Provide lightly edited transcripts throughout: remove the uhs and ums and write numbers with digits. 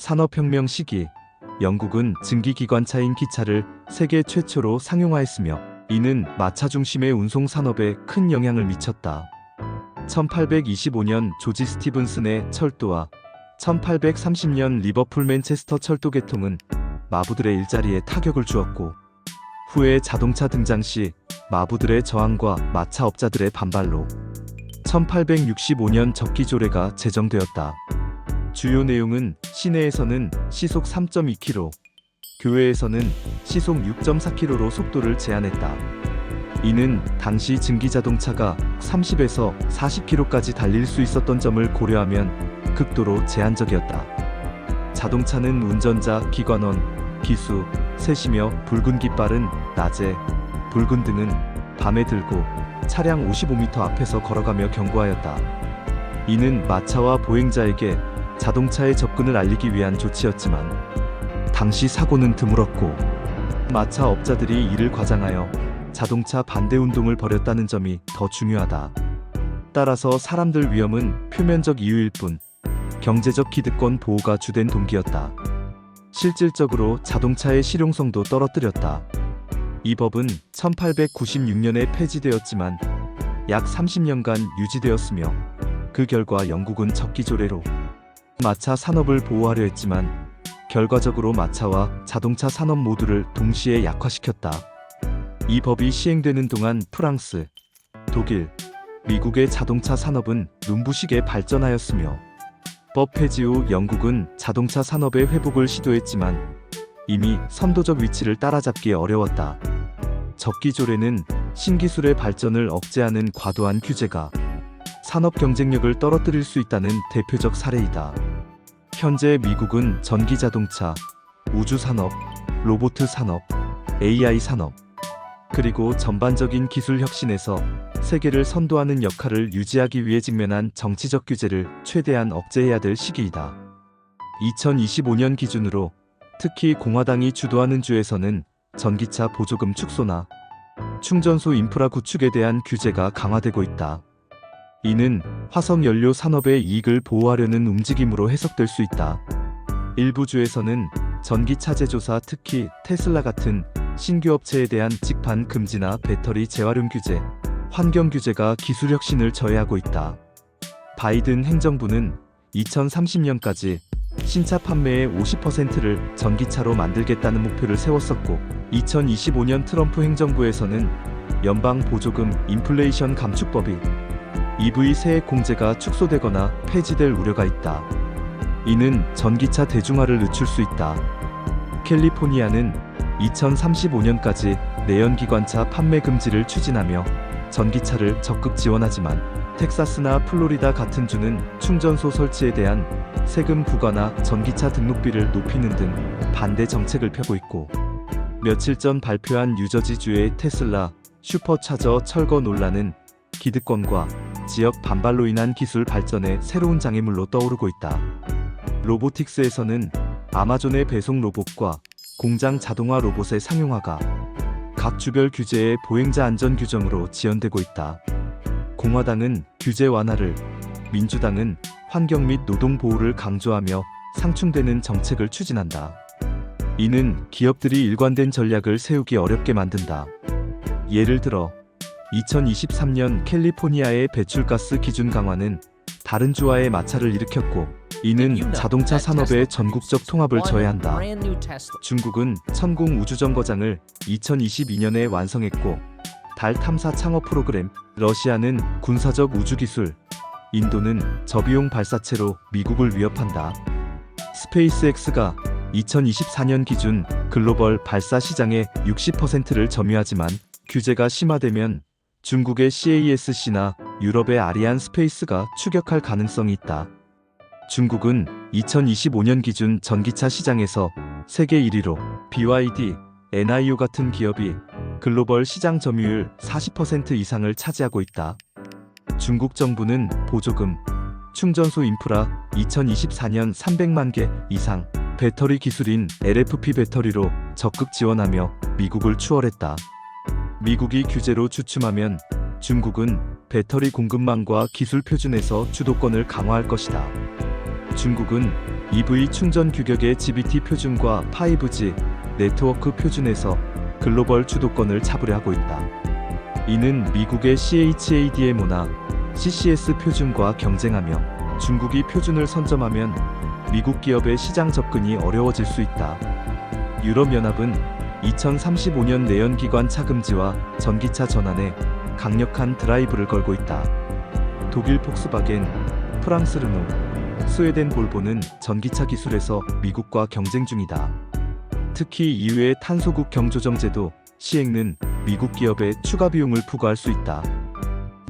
산업혁명 시기, 영국은 증기기관차인 기차를 세계 최초로 상용화했으며 이는 마차 중심의 운송 산업에 큰 영향을 미쳤다. 1825년 조지 스티븐슨의 철도와 1830년 리버풀 맨체스터 철도 개통은 마부들의 일자리에 타격을 주었고, 후에 자동차 등장 시 마부들의 저항과 마차업자들의 반발로 1865년 적기조례가 제정되었다. 주요 내용은 시내에서는 시속 3.2km, 교외에서는 시속 6.4km로 속도를 제한했다. 이는 당시 증기자동차가 30에서 40km까지 달릴 수 있었던 점을 고려하면 극도로 제한적이었다. 자동차는 운전자, 기관원, 기수, 셋이며 붉은 깃발은 낮에, 붉은 등은 밤에 들고 차량 55m 앞에서 걸어가며 경고하였다. 이는 마차와 보행자에게 자동차의 접근을 알리기 위한 조치였지만 당시 사고는 드물었고 마차 업자들이 이를 과장하여 자동차 반대 운동을 벌였다는 점이 더 중요하다. 따라서 사람들 위험은 표면적 이유일 뿐 경제적 기득권 보호가 주된 동기였다. 실질적으로 자동차의 실용성도 떨어뜨렸다. 이 법은 1896년에 폐지되었지만 약 30년간 유지되었으며 그 결과 영국은 적기조례로 마차 산업을 보호하려 했지만 결과적으로 마차와 자동차 산업 모두를 동시에 약화시켰다. 이 법이 시행되는 동안 프랑스, 독일, 미국의 자동차 산업은 눈부시게 발전하였으며 법 폐지 후 영국은 자동차 산업의 회복을 시도했지만 이미 선도적 위치를 따라잡기 어려웠다. 적기조례는 신기술의 발전을 억제하는 과도한 규제가 산업 경쟁력을 떨어뜨릴 수 있다는 대표적 사례이다. 현재 미국은 전기자동차, 우주산업, 로봇 산업, AI 산업, 그리고 전반적인 기술 혁신에서 세계를 선도하는 역할을 유지하기 위해 직면한 정치적 규제를 최대한 억제해야 될 시기이다. 2025년 기준으로 특히 공화당이 주도하는 주에서는 전기차 보조금 축소나 충전소 인프라 구축에 대한 규제가 강화되고 있다. 이는 화석연료 산업의 이익을 보호하려는 움직임으로 해석될 수 있다. 일부 주에서는 전기차 제조사, 특히 테슬라 같은 신규 업체에 대한 직판 금지나 배터리 재활용 규제, 환경 규제가 기술 혁신을 저해하고 있다. 바이든 행정부는 2030년까지 신차 판매의 50%를 전기차로 만들겠다는 목표를 세웠었고, 2025년 트럼프 행정부에서는 연방 보조금 인플레이션 감축법이 EV 세액 공제가 축소되거나 폐지될 우려가 있다. 이는 전기차 대중화를 늦출 수 있다. 캘리포니아는 2035년까지 내연기관차 판매 금지를 추진하며 전기차를 적극 지원하지만 텍사스나 플로리다 같은 주는 충전소 설치에 대한 세금 부과나 전기차 등록비를 높이는 등 반대 정책을 펴고 있고, 며칠 전 발표한 뉴저지주의 테슬라 슈퍼차저 철거 논란은 기득권과 지역 반발로 인한 기술 발전의 새로운 장애물로 떠오르고 있다. 로보틱스에서는 아마존의 배송 로봇과 공장 자동화 로봇의 상용화가 각 주별 규제의 보행자 안전 규정으로 지연되고 있다. 공화당은 규제 완화를, 민주당은 환경 및 노동 보호를 강조하며 상충되는 정책을 추진한다. 이는 기업들이 일관된 전략을 세우기 어렵게 만든다. 예를 들어 2023년 캘리포니아의 배출가스 기준 강화는 다른 주와의 마찰을 일으켰고, 이는 자동차 산업의 전국적 통합을 저해한다. 중국은 천공 우주정거장을 2022년에 완성했고, 달 탐사 창업 프로그램, 러시아는 군사적 우주기술, 인도는 저비용 발사체로 미국을 위협한다. 스페이스X가 2024년 기준 글로벌 발사 시장의 60%를 점유하지만 규제가 심화되면 중국의 CASC나 유럽의 아리안 스페이스가 추격할 가능성이 있다. 중국은 2025년 기준 전기차 시장에서 세계 1위로 BYD, NIO 같은 기업이 글로벌 시장 점유율 40% 이상을 차지하고 있다. 중국 정부는 보조금, 충전소 인프라 2024년 300만 개 이상, 배터리 기술인 LFP 배터리로 적극 지원하며 미국을 추월했다. 미국이 규제로 주춤하면 중국은 배터리 공급망과 기술 표준에서 주도권을 강화할 것이다. 중국은 EV 충전 규격의 GBT 표준과 5G 네트워크 표준에서 글로벌 주도권을 잡으려 하고 있다. 이는 미국의 CHAdeMO나 CCS 표준과 경쟁하며 중국이 표준을 선점하면 미국 기업의 시장 접근이 어려워질 수 있다. 유럽연합은 2035년 내연기관 차 금지와 전기차 전환에 강력한 드라이브를 걸고 있다. 독일 폭스바겐, 프랑스 르노, 스웨덴 볼보는 전기차 기술에서 미국과 경쟁 중이다. 특히 EU의 탄소국 경조정 제도 시행은 미국 기업에 추가 비용을 부과할 수 있다.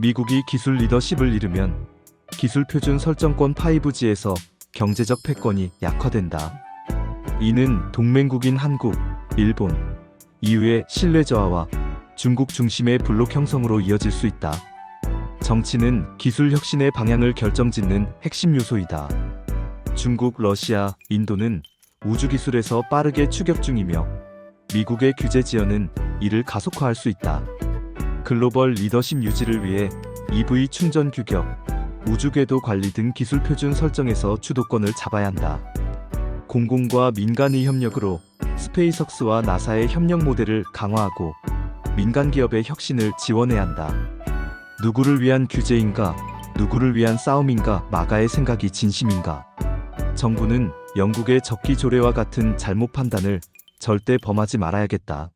미국이 기술 리더십을 잃으면 기술 표준 설정권 5G에서 경제적 패권이 약화된다. 이는 동맹국인 한국, 일본, EU의 신뢰 저하와 중국 중심의 블록 형성으로 이어질 수 있다. 정치는 기술 혁신의 방향을 결정짓는 핵심 요소이다. 중국, 러시아, 인도는 우주 기술에서 빠르게 추격 중이며 미국의 규제 지연은 이를 가속화할 수 있다. 글로벌 리더십 유지를 위해 EV 충전 규격, 우주궤도 관리 등 기술 표준 설정에서 주도권을 잡아야 한다. 공공과 민간의 협력으로 스페이스X와 나사의 협력 모델을 강화하고 민간 기업의 혁신을 지원해야 한다. 누구를 위한 규제인가, 누구를 위한 싸움인가, 마가의 생각이 진심인가. 정부는 영국의 적기 조례와 같은 잘못 판단을 절대 범하지 말아야겠다.